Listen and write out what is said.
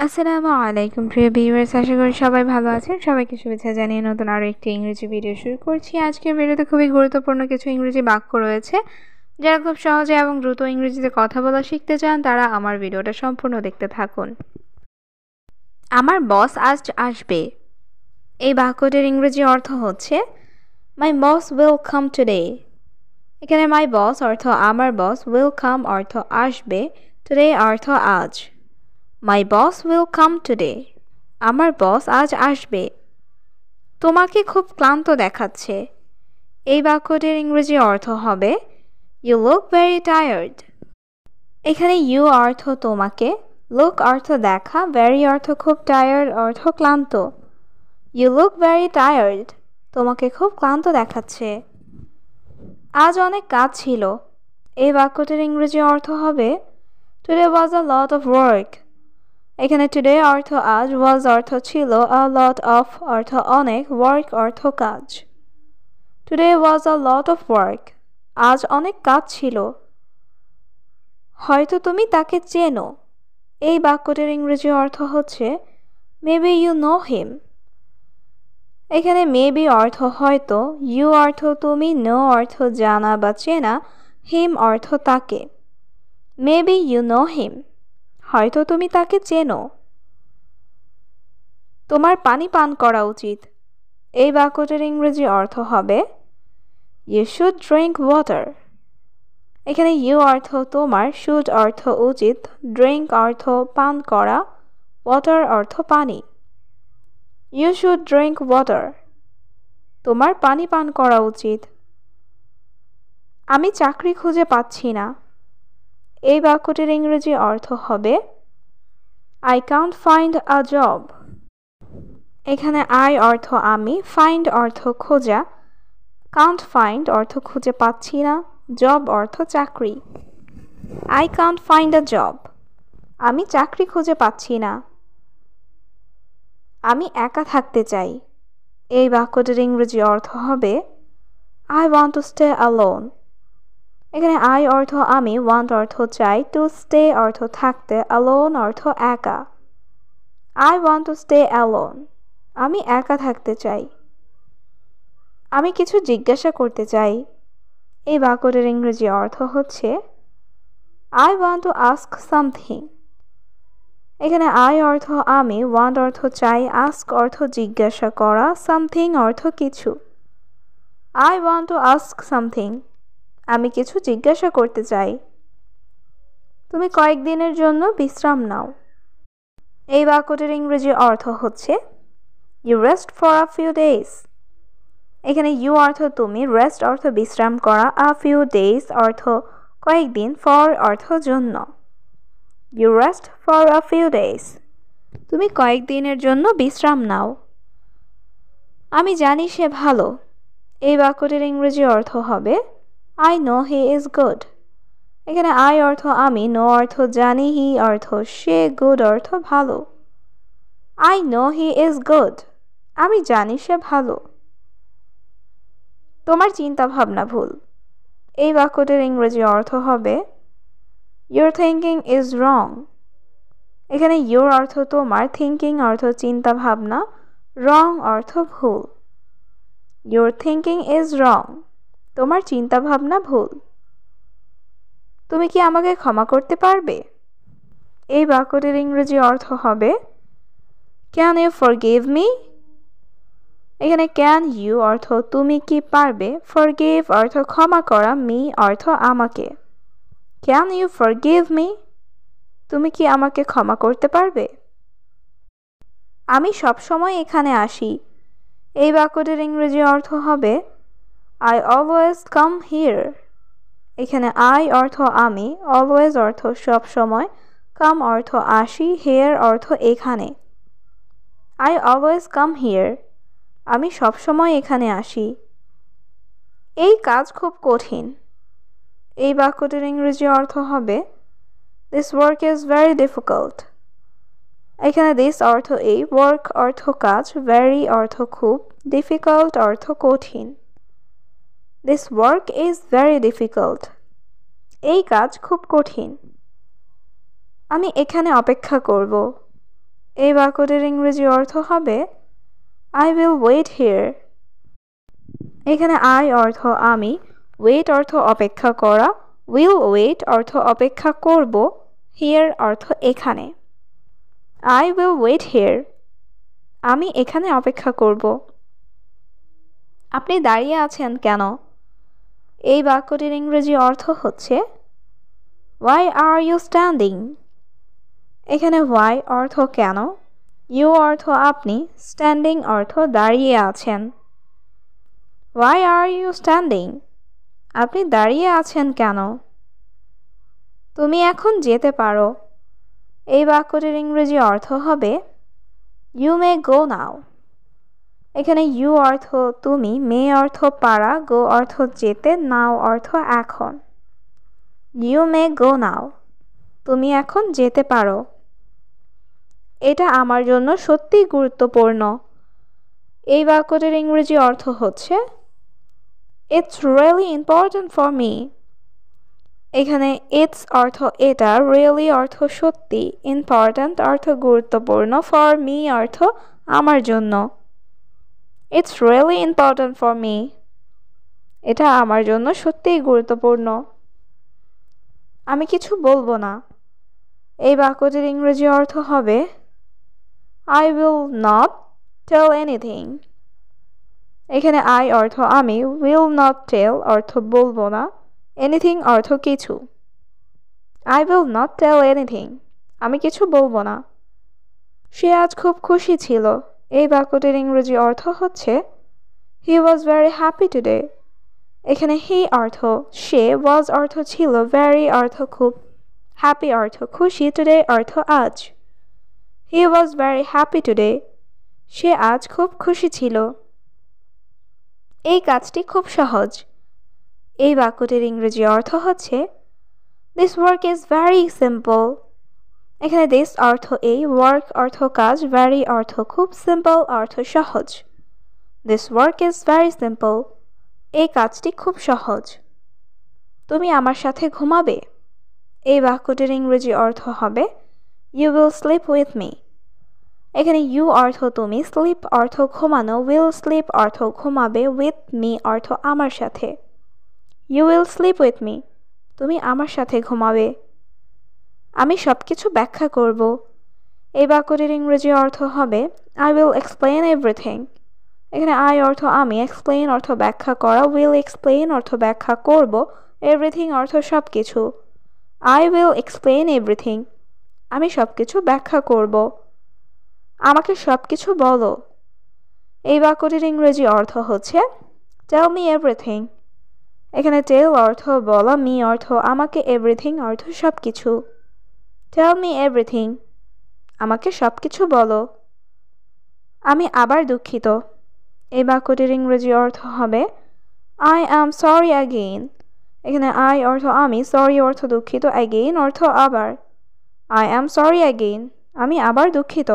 আসসালামু আলাইকুম প্রিয় ভিউয়ার্স, আশা করি সবাই ভালো আছেন। সবাইকে শুভেচ্ছা জানিয়ে নতুন আরও একটি ইংরেজি ভিডিও শুরু করছি। আজকের ভিডিওতে খুবই গুরুত্বপূর্ণ কিছু ইংরেজি বাক্য রয়েছে। যারা খুব সহজে এবং দ্রুত ইংরেজিতে কথা বলা শিখতে চান তারা আমার ভিডিওটা সম্পূর্ণ দেখতে থাকুন। আমার বস আজ আসবে। এই বাক্যটির ইংরেজি অর্থ হচ্ছে মাই বস উইল কাম টুডে। এখানে মাই বস অর্থ আমার বস, উইল কাম অর্থ আসবে, টুডে অর্থ আজ। মাই বস উইল কাম টুডে। আমার বস আজ আসবে। তোমাকে খুব ক্লান্ত দেখাচ্ছে। এই বাক্যটির ইংরেজি অর্থ হবে ইউ লুক ভেরি টায়ার্ড। এখানে ইউ অর্থ তোমাকে, লুক অর্থ দেখা, ভেরি অর্থ খুব, টায়ার্ড অর্থ ক্লান্ত। You look very tired. তোমাকে খুব ক্লান্ত দেখাচ্ছে। আজ অনেক কাজ ছিল। এই বাক্যটির ইংরেজি অর্থ হবে today was a lot of work. এখানে টুডে অর্থ আজ, ওয়াজ অর্থ ছিল, আ লট অফ অর্থ অনেক, ওয়ার্ক অর্থ কাজ। Today was a lot of work. আজ অনেক কাজ ছিল। হয়তো তুমি তাকে চেনো। এই বাক্যটির ইংরেজি অর্থ হচ্ছে মেবি ইউ নো হিম। এখানে মেবি অর্থ হয়তো, ইউ অর্থ তুমি, নো অর্থ জানা বা চেনা, হিম অর্থ তাকে। Maybe you know him. হয়তো তুমি তাকে চেনো। তোমার পানি পান করা উচিত। এই বাক্যটির ইংরেজি অর্থ হবে ইউ শুড ড্রিঙ্ক ওয়াটার। এখানে ইউ অর্থ তোমার, শুড অর্থ উচিত, ড্রিঙ্ক অর্থ পান করা, ওয়াটার অর্থ পানি। You should drink water. তোমার পানি পান করা উচিত। আমি চাকরি খুঁজে পাচ্ছি না। এই বাক্যটির ইংরেজি অর্থ হবে I can't find a job. এখানে আই অর্থ আমি, ফাইন্ড অর্থ খোঁজা, কান্ট ফাইন্ড অর্থ খুঁজে পাচ্ছি না, জব অর্থ চাকরি। I can't find a job. আমি চাকরি খুঁজে পাচ্ছি না। আমি একা থাকতে চাই। এই বাক্যটির ইংরেজি অর্থ হবে I want to stay alone. এখানে আই অর্থ আমি, ওয়ান্ট অর্থ চাই, টু স্টে অর্থ থাকতে, অ্যালোন অর্থ একা। I want to stay alone. আমি একা থাকতে চাই। আমি কিছু জিজ্ঞাসা করতে চাই। এই বাক্যটির ইংরেজি অর্থ হচ্ছে I want to ask something. এখানে আই অর্থ আমি, ওয়ান্ট অর্থ চাই, আস্ক অর্থ জিজ্ঞাসা করা, সামথিং অর্থ কিছু। I want to ask something. আমি কিছু জিজ্ঞাসা করতে চাই। তুমি কয়েকদিনের জন্য বিশ্রাম নাও। এই বাক্যটির ইংরেজি অর্থ হচ্ছে you rest for a few days. এখানে ইউ অর্থ তুমি, রেস্ট অর্থ বিশ্রাম করা, আ ফিউ ডেজ অর্থ কয়েকদিন, ফর অর্থ জন্য। You rest for a few days. তুমি কয়েকদিনের জন্য বিশ্রাম নাও। আমি জানি সে ভালো। এই বাক্যটির ইংরেজি অর্থ হবে I know he is good. এখানে আই অর্থ আমি, নো অর্থ জানি, হি অর্থ সে, গুড অর্থ ভালো। I know he is good. আমি জানি সে ভালো। তোমার চিন্তা ভাবনা ভুল। এই বাক্যটির ইংরেজি অর্থ হবে ইউর থিঙ্কিং ইজ রং। এখানে ইউর অর্থ তোমার, থিঙ্কিং অর্থ চিন্তা ভাবনা, রং অর্থ ভুল। Your thinking is wrong. তোমার চিন্তা ভাবনা ভুল। তুমি কি আমাকে ক্ষমা করতে পারবে? এই বাক্যটির ইংরেজি অর্থ হবে ক্যান ইউ ফরগিভ মি। এখানে ক্যান ইউ অর্থ তুমি কি পারবে, ফরগিভ অর্থ ক্ষমা করা, মি অর্থ আমাকে। Can you forgive me. তুমি কি আমাকে ক্ষমা করতে পারবে? আমি সবসময় এখানে আসি। এই বাক্যটির ইংরেজি অর্থ হবে আই অলওয়েজ কাম হিয়ার। এখানে আই অর্থ আমি, অলওয়েজ অর্থ সবসময়, কাম অর্থ আসি, হিয়ার অর্থ এখানে। I always come here. আমি সবসময় এখানে আসি। এই কাজ খুব কঠিন। এই বাক্যটির ইংরেজি অর্থ হবে this work is very difficult. এখানে দিস অর্থ এই, ওয়ার্ক অর্থ কাজ, ভেরি অর্থ খুব, ডিফিকাল্ট অর্থ কঠিন। This work is very difficult. এই কাজ খুব কঠিন। আমি এখানে অপেক্ষা করব। এই বাক্যটির ইংরেজি অর্থ হবে I will wait here. এখানে I অর্থ আমি, wait অর্থ অপেক্ষা করা, will wait অর্থ অপেক্ষা করব, here অর্থ এখানে। I will wait here. আমি এখানে অপেক্ষা করব। আপনি দাঁড়িয়ে আছেন কেন? এই বাক্যটির ইংরেজি অর্থ হচ্ছে Why are you standing? এখানে why অর্থ কেন, you অর্থ আপনি, standing অর্থ দাঁড়িয়ে আছেন। Why are you standing? আপনি দাঁড়িয়ে আছেন কেন? তুমি এখন যেতে পারো। এই বাক্যটির ইংরেজি অর্থ হবে You may go now. এখানে you অর্থ তুমি, may অর্থ পারা, go অর্থ যেতে, now অর্থ এখন। You may go now. তুমি এখন যেতে পারো। এটা আমার জন্য সত্যিই গুরুত্বপূর্ণ। এই বাক্যটির ইংরেজি অর্থ হচ্ছে It's really important for me. এখানে it's অর্থ এটা, really অর্থ সত্যি, important অর্থ গুরুত্বপূর্ণ, for me অর্থ আমার জন্য। It's really important for me. এটা আমার জন্য সত্যিই গুরুত্বপূর্ণ। আমি কিছু বলবো না। এই বাক্যটির ইংরেজি অর্থ হবে I will not tell anything. এখানে I অর্থ আমি, will not tell অর্থ বলবো না, anything অর্থ কিছু। I will not tell anything. আমি কিছু বলবো না। সে আজ খুব খুশি ছিল। এই বাক্যটির ইংরেজি অর্থ হচ্ছে He was very happy today. এখানে he অর্থ সে, was অর্থ ছিল, very অর্থ খুব, happy অর্থ খুশি, today অর্থ আজ। He was very happy today. সে আজ খুব খুশি ছিল। এই কাজটি খুব সহজ। এই বাক্যটির ইংরেজি অর্থ হচ্ছে This work is very simple. এখানে this অর্থ এই, work অর্থ কাজ, very অর্থ খুব, simple অর্থ সহজ। This work is very simple. এই কাজটি খুব সহজ। তুমি আমার সাথে ঘুমাবে। এই বাক্যটির ইংরেজি অর্থ হবে You will sleep with me. এখানে you অর্থ তুমি, sleep অর্থ ঘুমানো, will sleep অর্থ ঘুমাবে, with me অর্থ আমার সাথে। You will sleep with me. তুমি আমার সাথে ঘুমাবে। আমি সবকিছু ব্যাখ্যা করব। এই বাক্যটির ইংরেজি অর্থ হবে I will explain everything. এখানে I অর্থ আমি, explain অর্থ ব্যাখ্যা করা, will explain অর্থ ব্যাখ্যা করব, everything অর্থ সবকিছু। I will explain everything. আমি সবকিছু ব্যাখ্যা করব। আমাকে সবকিছু বলো। এই বাক্যটির ইংরেজি অর্থ হচ্ছে Tell me everything. এখানে tell অর্থ বলা, me অর্থ আমাকে, everything অর্থ সবকিছু। Tell me everything. আমাকে সবকিছু বলো। আমি আবার দুঃখিত। এই বাক্যটির ইংরেজি অর্থ হবে I am sorry again. এখানে I অর্থ আমি, sorry অর্থ দুঃখিত, again অর্থ আবার। I am sorry again. আমি আবার দুঃখিত।